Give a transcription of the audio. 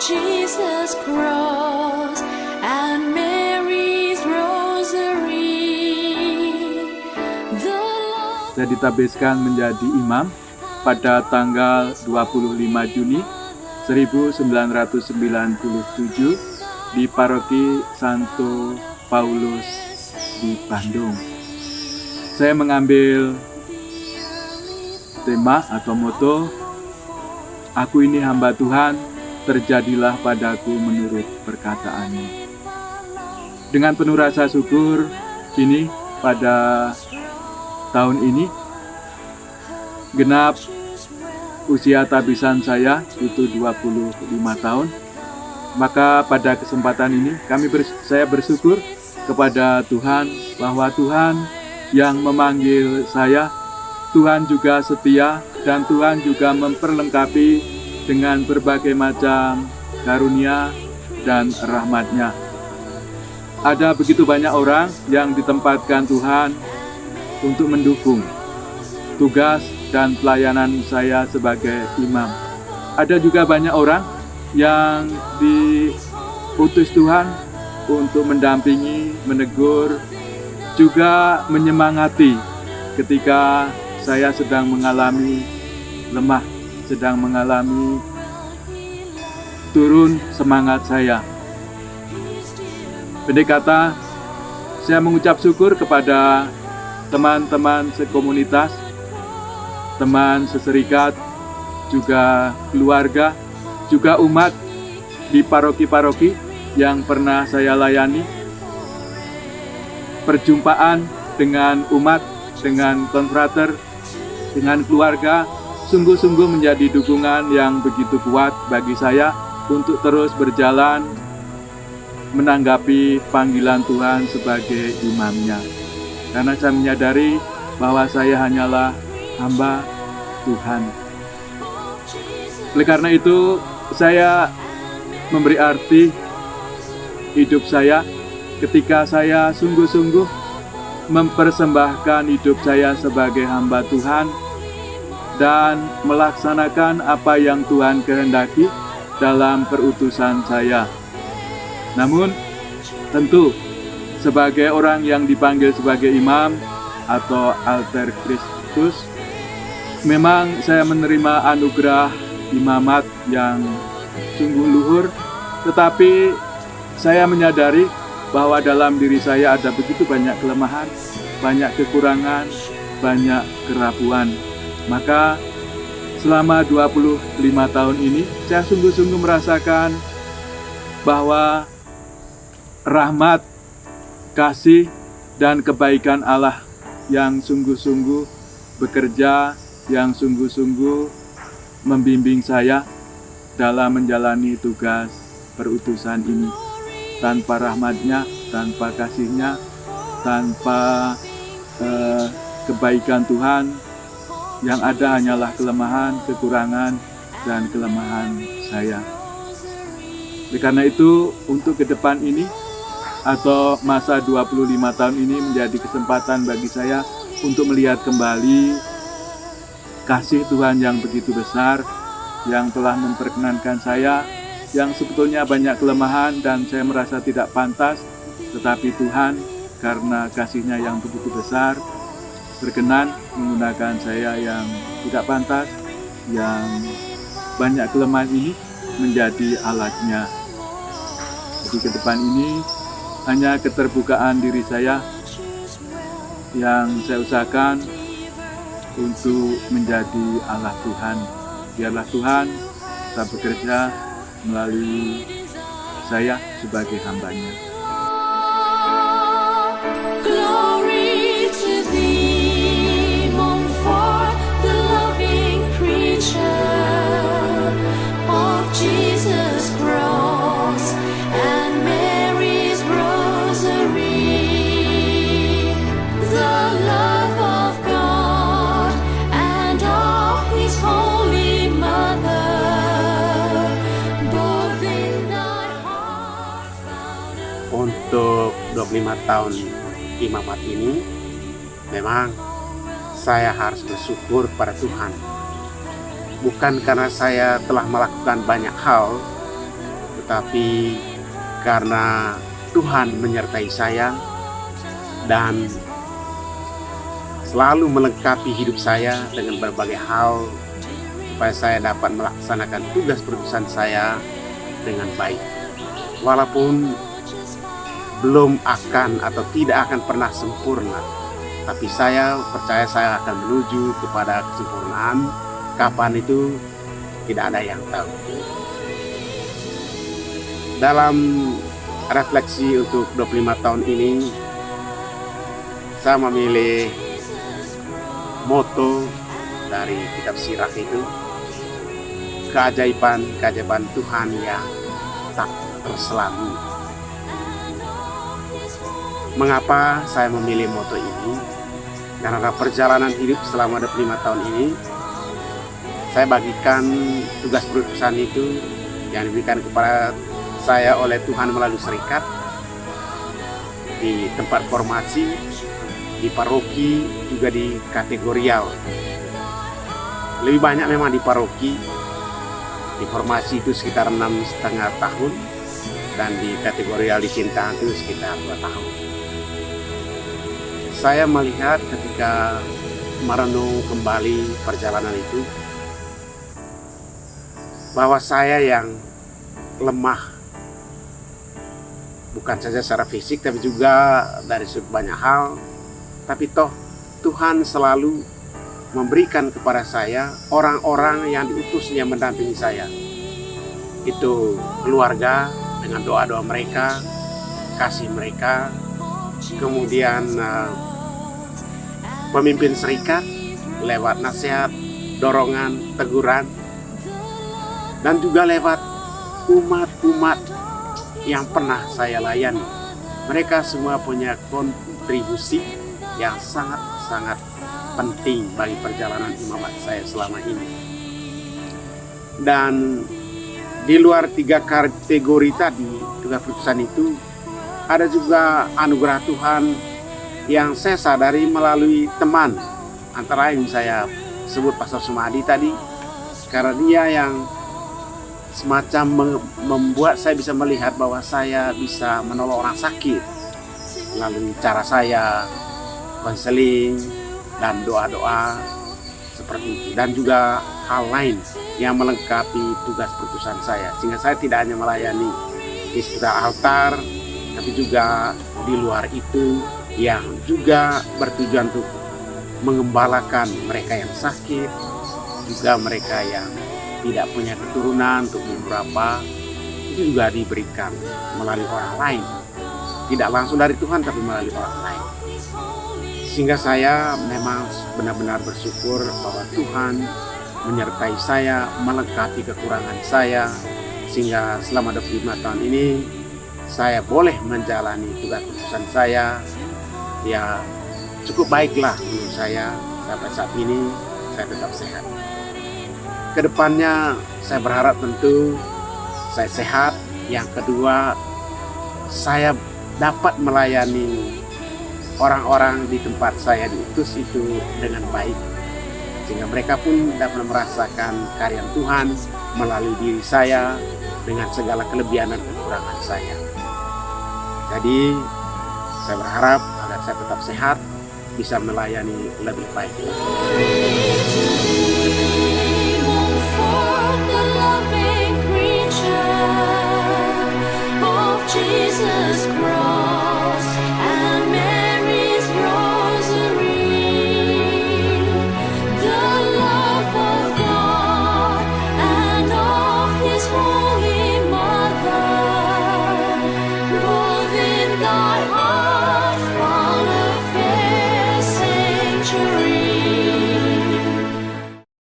Jesus cross and Mary's rosary. Saya ditabiskan menjadi imam pada tanggal 25 Juni 1997 di Paroki Santo Paulus di Bandung. Saya mengambil tema atau moto, "Aku ini hamba Tuhan, terjadilah padaku menurut perkataanmu." Dengan penuh rasa syukur, kini pada tahun ini genap usia tabisan saya itu 25 tahun. Maka pada kesempatan ini saya bersyukur kepada Tuhan bahwa Tuhan yang memanggil saya, Tuhan juga setia dan Tuhan juga memperlengkapi dengan berbagai macam karunia dan rahmat-Nya. Ada begitu banyak orang yang ditempatkan Tuhan untuk mendukung tugas dan pelayanan saya sebagai imam. Ada juga banyak orang yang diutus Tuhan untuk mendampingi, menegur, juga menyemangati ketika saya sedang mengalami lemah, sedang mengalami turun semangat saya. Pendek kata, saya mengucap syukur kepada teman-teman sekomunitas, teman seserikat, juga keluarga, juga umat di paroki-paroki yang pernah saya layani. Perjumpaan dengan umat, dengan konfrater, dengan keluarga, sungguh-sungguh menjadi dukungan yang begitu kuat bagi saya untuk terus berjalan menanggapi panggilan Tuhan sebagai imamnya. Karena saya menyadari bahwa saya hanyalah hamba Tuhan. Oleh karena itu, saya memberi arti hidup saya ketika saya sungguh-sungguh mempersembahkan hidup saya sebagai hamba Tuhan dan melaksanakan apa yang Tuhan kehendaki dalam perutusan saya. Namun, tentu sebagai orang yang dipanggil sebagai imam atau alter Christus, memang saya menerima anugerah imamat yang sungguh luhur, tetapi saya menyadari bahwa dalam diri saya ada begitu banyak kelemahan, banyak kekurangan, banyak kerapuan. Maka selama 25 tahun ini, saya sungguh-sungguh merasakan bahwa rahmat, kasih, dan kebaikan Allah yang sungguh-sungguh bekerja, yang sungguh-sungguh membimbing saya dalam menjalani tugas perutusan ini. Tanpa rahmat-Nya, tanpa kasih-Nya, tanpa kebaikan Tuhan, yang ada hanyalah kelemahan, kekurangan, dan kelemahan saya. Oleh karena itu, untuk ke depan ini, atau masa 25 tahun ini menjadi kesempatan bagi saya untuk melihat kembali kasih Tuhan yang begitu besar, yang telah memperkenankan saya, yang sebetulnya banyak kelemahan dan saya merasa tidak pantas, tetapi Tuhan karena kasih-Nya yang begitu besar, berkenan menggunakan saya yang tidak pantas, yang banyak kelemahan ini menjadi alat-Nya. Jadi ke depan ini hanya keterbukaan diri saya yang saya usahakan untuk menjadi alat Tuhan. Biarlah Tuhan tetap bekerja melalui saya sebagai hamba-Nya. Glory to Thee, Montfort, the loving preacher of Jesus cross and Mary's rosary, the love of God and of His Holy Mother, both in Thy heart found a Untuk 25 tahun imamat ini, memang saya harus bersyukur pada Tuhan. Bukan karena saya telah melakukan banyak hal, tetapi karena Tuhan menyertai saya dan selalu melengkapi hidup saya dengan berbagai hal supaya saya dapat melaksanakan tugas perutusan saya dengan baik. Walaupun belum akan atau tidak akan pernah sempurna, tapi saya percaya saya akan menuju kepada kesempurnaan. Kapan itu tidak ada yang tahu. Dalam refleksi untuk 25 tahun ini, saya memilih moto dari kitab Sirach itu, keajaiban Tuhan yang tak terselami. Mengapa saya memilih moto ini? Karena perjalanan hidup selama 25 tahun ini, saya bagikan tugas perutusan itu yang diberikan kepada saya oleh Tuhan melalui serikat, di tempat formasi, di paroki, juga di kategorial. Lebih banyak memang di paroki. Di formasi itu sekitar 6,5 tahun, dan di kategorial di Sinta itu sekitar 2 tahun. Saya melihat ketika merenung kembali perjalanan itu, bahwa saya yang lemah, bukan saja secara fisik tapi juga dari sudut banyak hal. Tapi toh Tuhan selalu memberikan kepada saya orang-orang yang diutusnya mendampingi saya. Itu keluarga dengan doa-doa mereka, kasih mereka, kemudian pemimpin serikat lewat nasihat, dorongan, teguran, dan juga lewat umat-umat yang pernah saya layani. Mereka semua punya kontribusi yang sangat-sangat penting bagi perjalanan imamat saya selama ini. Dan di luar 3 kategori tadi, tugas perutusan itu, ada juga anugerah Tuhan yang saya sadari melalui teman. Antara lain saya sebut Pastor Sumadi tadi, karena dia yang semacam membuat saya bisa melihat bahwa saya bisa menolong orang sakit melalui cara saya konseling dan doa-doa seperti itu, dan juga hal lain yang melengkapi tugas perutusan saya, sehingga saya tidak hanya melayani di sekitar altar, tapi juga di luar itu yang juga bertujuan untuk mengembalakan mereka yang sakit, juga mereka yang tidak punya keturunan untuk beberapa, itu juga diberikan melalui orang lain, tidak langsung dari Tuhan tapi melalui orang lain. Sehingga saya memang benar-benar bersyukur bahwa Tuhan menyertai saya, melengkapi kekurangan saya, sehingga selama 25 tahun ini saya boleh menjalani tugas perutusan saya ya cukup baiklah menurut saya. Sampai saat ini saya tetap sehat. Kedepannya saya berharap tentu saya sehat. Yang kedua, saya dapat melayani orang-orang di tempat saya diutus itu dengan baik, sehingga mereka pun dapat merasakan karya Tuhan melalui diri saya dengan segala kelebihan dan kekurangan saya. Jadi saya berharap agar saya tetap sehat, bisa melayani lebih baik.